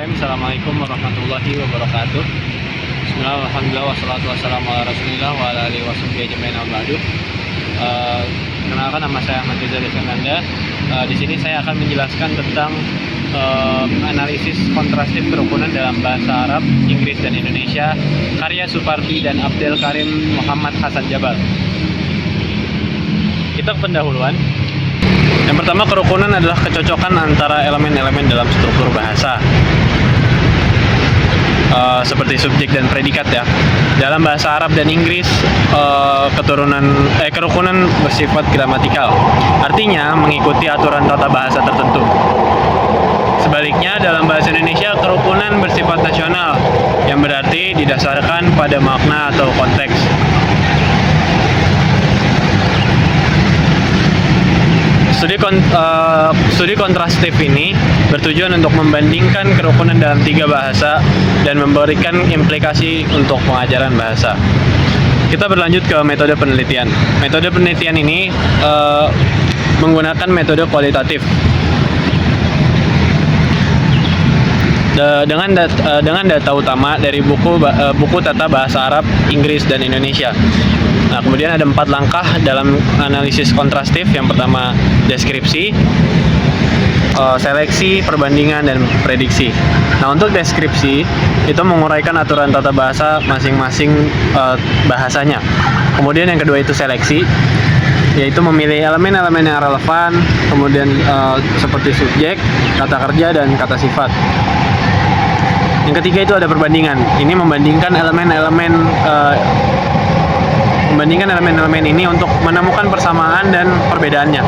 Bismillahirrahmanirrahim. Assalamualaikum warahmatullahi wabarakatuh. Bismillah, alhamdulillah, wassalatu wassalamu ala rasulillah wa ala alihi wasahbihi ajma'in amma ba'du. Kenalkan, nama saya Ahmad Rizal Fernanda. Di sini saya akan menjelaskan tentang analisis kontrastif kerukunan dalam bahasa Arab, Inggris, dan Indonesia, karya Supardi dan Abdel Karim Muhammad Hasan Jabal. Kita ke pendahuluan. Yang pertama, kerukunan adalah kecocokan antara elemen-elemen dalam struktur bahasa, seperti subjek dan predikat ya. Dalam bahasa Arab dan Inggris, kerukunan bersifat gramatikal, artinya mengikuti aturan tata bahasa tertentu. Sebaliknya, dalam bahasa Indonesia, kerukunan bersifat nasional, yang berarti didasarkan pada makna atau konteks. Studi kontrastif ini bertujuan untuk membandingkan kerukunan dalam tiga bahasa dan memberikan implikasi untuk pengajaran bahasa. Kita berlanjut ke metode penelitian. Metode penelitian ini menggunakan metode kualitatif. Dengan data utama dari buku tata bahasa Arab, Inggris, dan Indonesia. Nah, kemudian ada 4 langkah dalam analisis kontrastif. Yang pertama, deskripsi, seleksi, perbandingan, dan prediksi. Nah, untuk deskripsi itu menguraikan aturan tata bahasa masing-masing bahasanya. Kemudian yang kedua itu seleksi, yaitu memilih elemen-elemen yang relevan, kemudian seperti subjek, kata kerja, dan kata sifat. Yang ketiga itu ada perbandingan. Ini membandingkan elemen-elemen ini untuk menemukan persamaan dan perbedaannya.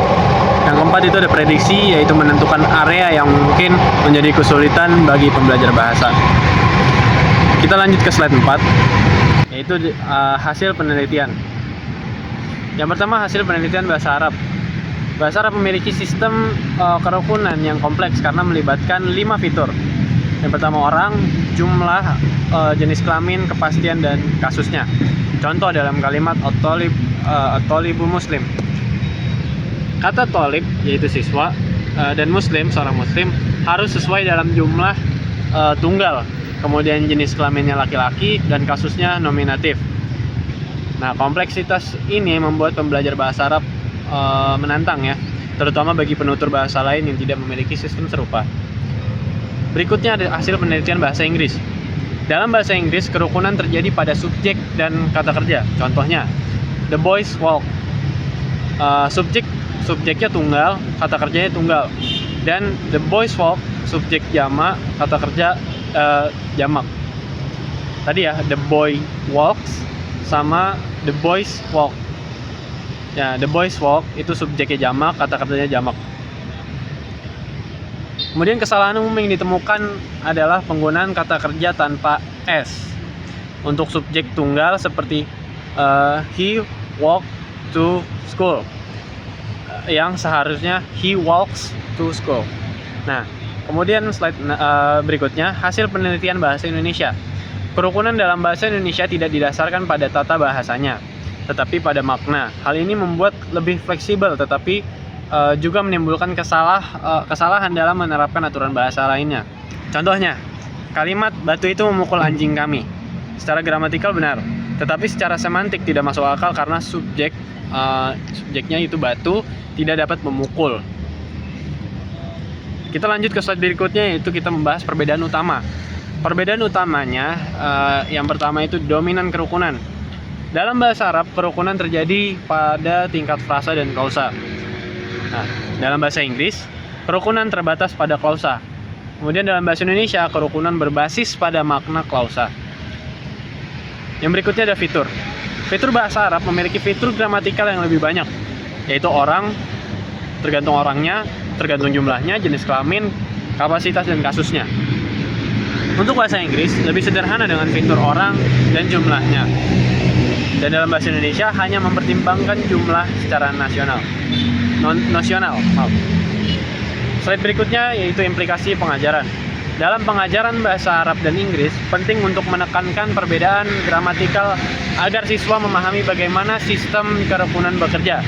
Yang keempat itu ada prediksi, yaitu menentukan area yang mungkin menjadi kesulitan bagi pembelajar bahasa. Kita lanjut ke slide 4, yaitu hasil penelitian. Yang pertama, hasil penelitian bahasa Arab. Bahasa Arab memiliki sistem kerukunan yang kompleks karena melibatkan 5 fitur. Yang pertama, orang, jumlah, jenis kelamin, kepastian, dan kasusnya. Contoh dalam kalimat at-thalibu muslim. Kata thalib, yaitu siswa, dan muslim, seorang muslim, harus sesuai dalam jumlah tunggal. Kemudian jenis kelaminnya laki-laki, dan kasusnya nominatif. Nah, kompleksitas ini membuat pembelajar bahasa Arab menantang ya, terutama bagi penutur bahasa lain yang tidak memiliki sistem serupa. Berikutnya ada hasil penelitian bahasa Inggris. Dalam bahasa Inggris, kerukunan terjadi pada subjek dan kata kerja. Contohnya, the boys walk. Subjeknya tunggal, kata kerjanya tunggal. Dan the boys walk, subjek jamak, kata kerja jamak. Tadi ya, the boy walks sama the boys walk. Ya, the boys walk itu subjeknya jamak, kata kerjanya jamak. Kemudian kesalahan umum yang ditemukan adalah penggunaan kata kerja tanpa S untuk subjek tunggal seperti he walked to school, yang seharusnya he walks to school. Nah, kemudian slide berikutnya, hasil penelitian bahasa Indonesia. Kerukunan dalam bahasa Indonesia tidak didasarkan pada tata bahasanya, tetapi pada makna. Hal ini membuat lebih fleksibel, tetapi juga menimbulkan kesalahan dalam menerapkan aturan bahasa lainnya. Contohnya, kalimat batu itu memukul anjing kami. Secara gramatikal benar, tetapi secara semantik tidak masuk akal karena subjeknya itu batu tidak dapat memukul. Kita lanjut ke slide berikutnya, yaitu kita membahas perbedaan utama. Perbedaan utamanya, yang pertama itu dominan kerukunan. Dalam bahasa Arab, kerukunan terjadi pada tingkat frasa dan klausa. Nah, dalam bahasa Inggris, kerukunan terbatas pada klausa. Kemudian dalam bahasa Indonesia, kerukunan berbasis pada makna klausa. Yang berikutnya ada fitur. Fitur bahasa Arab memiliki fitur gramatikal yang lebih banyak, yaitu orang, tergantung orangnya, tergantung jumlahnya, jenis kelamin, kapasitas, dan kasusnya. Untuk bahasa Inggris, lebih sederhana dengan fitur orang dan jumlahnya. Dan dalam bahasa Indonesia hanya mempertimbangkan jumlah secara nosional. Slide berikutnya yaitu implikasi pengajaran. Dalam pengajaran bahasa Arab dan Inggris, penting untuk menekankan perbedaan gramatikal agar siswa memahami bagaimana sistem kerukunan bekerja.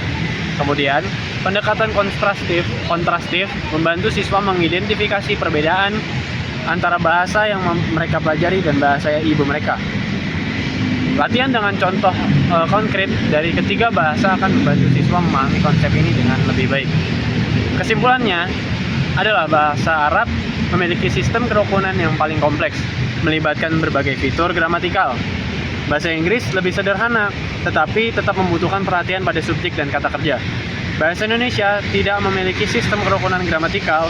Kemudian, pendekatan kontrastif membantu siswa mengidentifikasi perbedaan antara bahasa yang mereka pelajari dan bahasa ibu mereka. Latihan dengan contoh konkret dari ketiga bahasa akan membantu siswa memahami konsep ini dengan lebih baik. Kesimpulannya adalah bahasa Arab memiliki sistem kerukunan yang paling kompleks, melibatkan berbagai fitur gramatikal. Bahasa Inggris lebih sederhana, tetapi tetap membutuhkan perhatian pada subjek dan kata kerja. Bahasa Indonesia tidak memiliki sistem kerukunan gramatikal,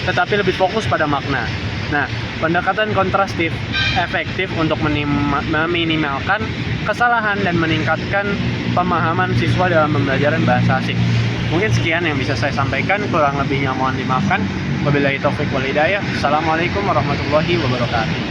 tetapi lebih fokus pada makna. Nah, pendekatan kontrastif efektif untuk meminimalkan kesalahan dan meningkatkan pemahaman siswa dalam pembelajaran bahasa asing. Mungkin sekian yang bisa saya sampaikan, kurang lebihnya mohon dimaafkan. Wabillahi taufiq wal hidayah. Assalamualaikum warahmatullahi wabarakatuh.